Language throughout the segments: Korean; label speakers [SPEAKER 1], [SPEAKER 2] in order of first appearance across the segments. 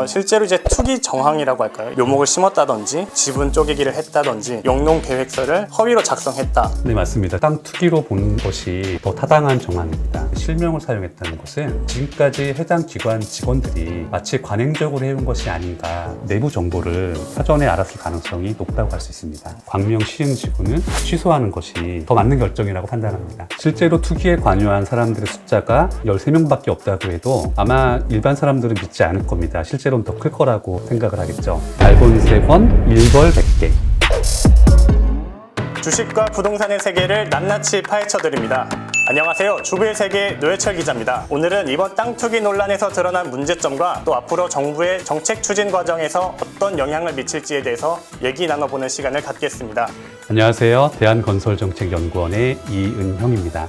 [SPEAKER 1] 실제로 이제 투기 정황이라고 할까요? 묘목을 심었다든지 지분 쪼개기를 했다든지 용농 계획서를 허위로 작성했다.
[SPEAKER 2] 네, 맞습니다. 땅 투기로 본 것이 더 타당한 정황입니다. 실명을 사용했다는 것은 지금까지 해당 기관 직원들이 마치 관행적으로 해온 것이 아닌가, 내부 정보를 사전에 알았을 가능성이 높다고 할 수 있습니다. 광명 시흥지구는 취소하는 것이 더 맞는 결정이라고 판단합니다. 실제로 투기에 관여한 사람들의 숫자가 13명밖에 없다고 해도 아마 일반 사람들은 믿지 않을 겁니다. 실제로는 더 클 거라고 생각을 하겠죠. 알본 3번, 일벌 100개.
[SPEAKER 1] 주식과 부동산의 세계를 낱낱이 파헤쳐드립니다. 안녕하세요. 주부의 세계 노예철 기자입니다. 오늘은 이번 땅 투기 논란에서 드러난 문제점과 또 앞으로 정부의 정책 추진 과정에서 어떤 영향을 미칠지에 대해서 얘기 나눠보는 시간을 갖겠습니다.
[SPEAKER 2] 안녕하세요. 대한건설정책연구원의 이은형입니다.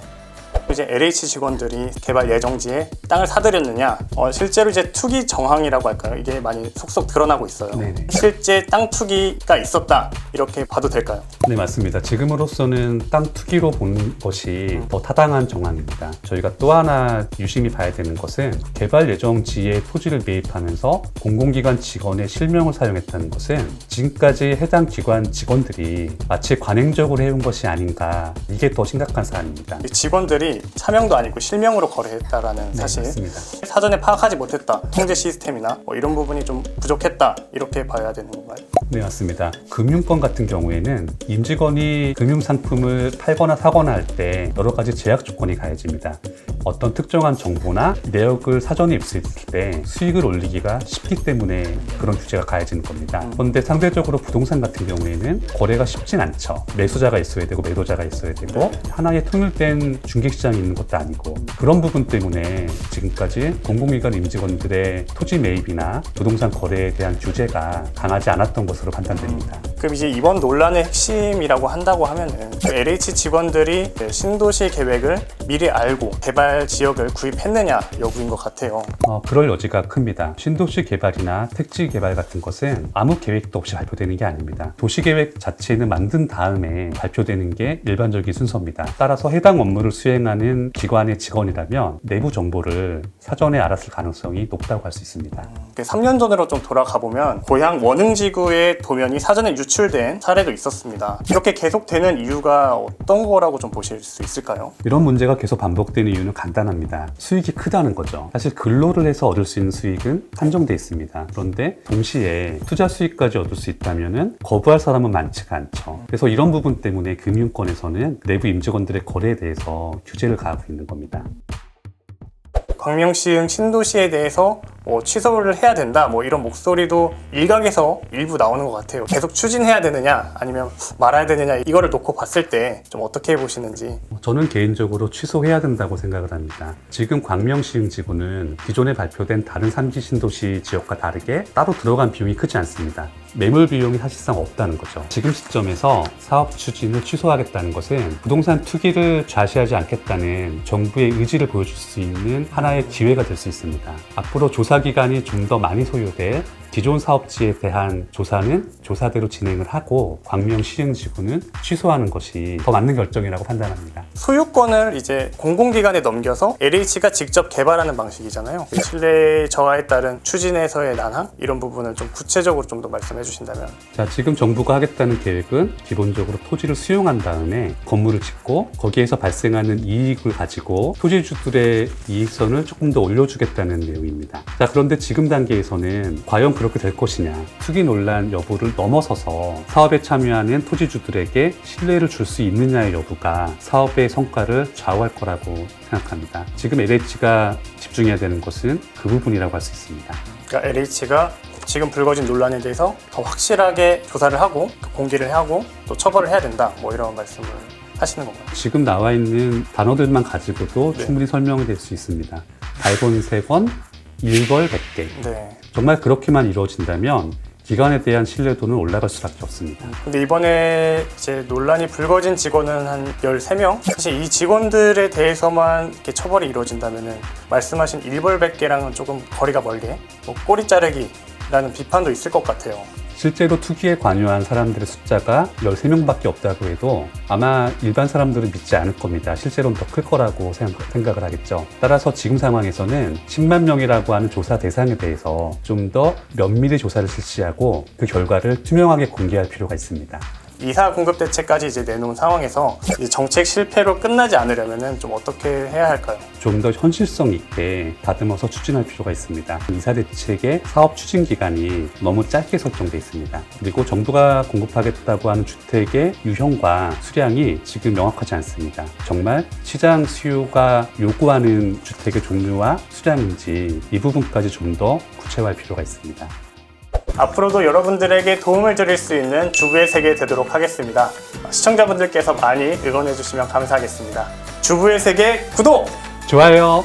[SPEAKER 1] 이제 LH 직원들이 개발 예정지에 땅을 사들였느냐, 실제로 이제 투기 정황이라고 할까요? 이게 많이 속속 드러나고 있어요.
[SPEAKER 2] 네네.
[SPEAKER 1] 실제 땅 투기가 있었다, 이렇게 봐도 될까요?
[SPEAKER 2] 네, 맞습니다. 지금으로서는 땅 투기로 본 것이 더 타당한 정황입니다. 저희가 또 하나 유심히 봐야 되는 것은 개발 예정지에 토지를 매입하면서 공공기관 직원의 실명을 사용했다는 것은 지금까지 해당 기관 직원들이 마치 관행적으로 해온 것이 아닌가, 이게 더 심각한 사안입니다.
[SPEAKER 1] 이 직원들이 차명도 아니고 실명으로 거래했다라는 사실,
[SPEAKER 2] 맞습니다.
[SPEAKER 1] 사전에 파악하지 못했다, 통제 시스템이나 이런 부분이 좀 부족했다, 이렇게 봐야 되는 건가요?
[SPEAKER 2] 네, 맞습니다. 금융권 같은 경우에는 임직원이 금융상품을 팔거나 사거나 할 때 여러 가지 제약 조건이 가해집니다. 어떤 특정한 정보나 내역을 사전에 입수했을 때 수익을 올리기가 쉽기 때문에 그런 규제가 가해지는 겁니다. 그런데 상대적으로 부동산 같은 경우에는 거래가 쉽진 않죠. 매수자가 있어야 되고 매도자가 있어야 되고 하나의 통일된 중개시장이 있는 것도 아니고, 그런 부분 때문에 지금까지 공공기관 임직원들의 토지 매입이나 부동산 거래에 대한 규제가 강하지 않았던 것으로 판단됩니다.
[SPEAKER 1] 그럼 이제 이번 논란의 핵심이라고 한다고 하면은 LH 직원들이 신도시 계획을 미리 알고 개발 지역을 구입했느냐 여부인 것 같아요.
[SPEAKER 2] 그럴 여지가 큽니다. 신도시 개발이나 택지 개발 같은 것은 아무 계획도 없이 발표되는 게 아닙니다. 도시계획 자체는 만든 다음에 발표되는 게 일반적인 순서입니다. 따라서 해당 업무를 수행하는 기관의 직원이라면 내부 정보를 사전에 알았을 가능성이 높다고 할 수 있습니다.
[SPEAKER 1] 3년 전으로 좀 돌아가 보면 고향 원흥지구의 도면이 사전에 유출된 사례도 있었습니다. 이렇게 계속되는 이유가 어떤 거라고 좀 보실 수 있을까요?
[SPEAKER 2] 이런 문제가 계속 반복되는 이유는 간단합니다. 수익이 크다는 거죠. 사실 근로를 해서 얻을 수 있는 수익은 한정돼 있습니다. 그런데 동시에 투자 수익까지 얻을 수 있다면 거부할 사람은 많지가 않죠. 그래서 이런 부분 때문에 금융권에서는 내부 임직원들의 거래에 대해서 규제를 가하고 있는 겁니다.
[SPEAKER 1] 광명시흥 신도시에 대해서 취소를 해야 된다, 이런 목소리도 일각에서 일부 나오는 것 같아요. 계속 추진해야 되느냐 아니면 말아야 되느냐, 이거를 놓고 봤을 때 좀 어떻게 보시는지.
[SPEAKER 2] 저는 개인적으로 취소해야 된다고 생각을 합니다. 지금 광명시흥지구는 기존에 발표된 다른 3기 신도시 지역과 다르게 따로 들어간 비용이 크지 않습니다. 매물 비용이 사실상 없다는 거죠. 지금 시점에서 사업 추진을 취소하겠다는 것은 부동산 투기를 좌시하지 않겠다는 정부의 의지를 보여줄 수 있는 하나의 기회가 될 수 있습니다. 앞으로 조사 기간이 좀 더 많이 소요돼 기존 사업지에 대한 조사는 조사대로 진행을 하고 광명시흥지구는 취소하는 것이 더 맞는 결정이라고 판단합니다.
[SPEAKER 1] 소유권을 이제 공공기관에 넘겨서 LH가 직접 개발하는 방식이잖아요. 신뢰 저하에 따른 추진에서의 난항, 이런 부분을 좀 구체적으로 좀 더 말씀해 주신다면.
[SPEAKER 2] 자, 지금 정부가 하겠다는 계획은 기본적으로 토지를 수용한 다음에 건물을 짓고 거기에서 발생하는 이익을 가지고 토지주들의 이익선을 조금 더 올려주겠다는 내용입니다. 자, 그런데 지금 단계에서는 과연 그렇게 될 것이냐, 투기 논란 여부를 넘어서서 사업에 참여하는 토지주들에게 신뢰를 줄 수 있느냐의 여부가 사업의 성과를 좌우할 거라고 생각합니다. 지금 LH가 집중해야 되는 것은 그 부분이라고 할 수 있습니다.
[SPEAKER 1] 그러니까 LH가 지금 불거진 논란에 대해서 더 확실하게 조사를 하고 공개를 하고 또 처벌을 해야 된다, 이런 말씀을 하시는 건가요?
[SPEAKER 2] 지금 나와 있는 단어들만 가지고도 충분히 설명이 될 수 있습니다. 달본 3번, 일벌 100개.
[SPEAKER 1] 네.
[SPEAKER 2] 정말 그렇게만 이루어진다면 기관에 대한 신뢰도는 올라갈 수밖에 없습니다.
[SPEAKER 1] 근데 이번에 이제 논란이 불거진 직원은 한 13명? 사실 이 직원들에 대해서만 이렇게 처벌이 이루어진다면은 말씀하신 일벌 100개랑은 조금 거리가 멀게 꼬리 자르기라는 비판도 있을 것 같아요.
[SPEAKER 2] 실제로 투기에 관여한 사람들의 숫자가 13명밖에 없다고 해도 아마 일반 사람들은 믿지 않을 겁니다. 실제로는 더 클 거라고 생각을 하겠죠. 따라서 지금 상황에서는 10만 명이라고 하는 조사 대상에 대해서 좀 더 면밀히 조사를 실시하고 그 결과를 투명하게 공개할 필요가 있습니다.
[SPEAKER 1] 이사 공급 대책까지 이제 내놓은 상황에서 이제 정책 실패로 끝나지 않으려면은 좀 어떻게 해야 할까요?
[SPEAKER 2] 좀 더 현실성 있게 다듬어서 추진할 필요가 있습니다. 이사 대책의 사업 추진 기간이 너무 짧게 설정돼 있습니다. 그리고 정부가 공급하겠다고 하는 주택의 유형과 수량이 지금 명확하지 않습니다. 정말 시장 수요가 요구하는 주택의 종류와 수량인지 이 부분까지 좀 더 구체화할 필요가 있습니다.
[SPEAKER 1] 앞으로도 여러분들에게 도움을 드릴 수 있는 주부의 세계 되도록 하겠습니다. 시청자분들께서 많이 응원해 주시면 감사하겠습니다. 주부의 세계 구독!
[SPEAKER 2] 좋아요.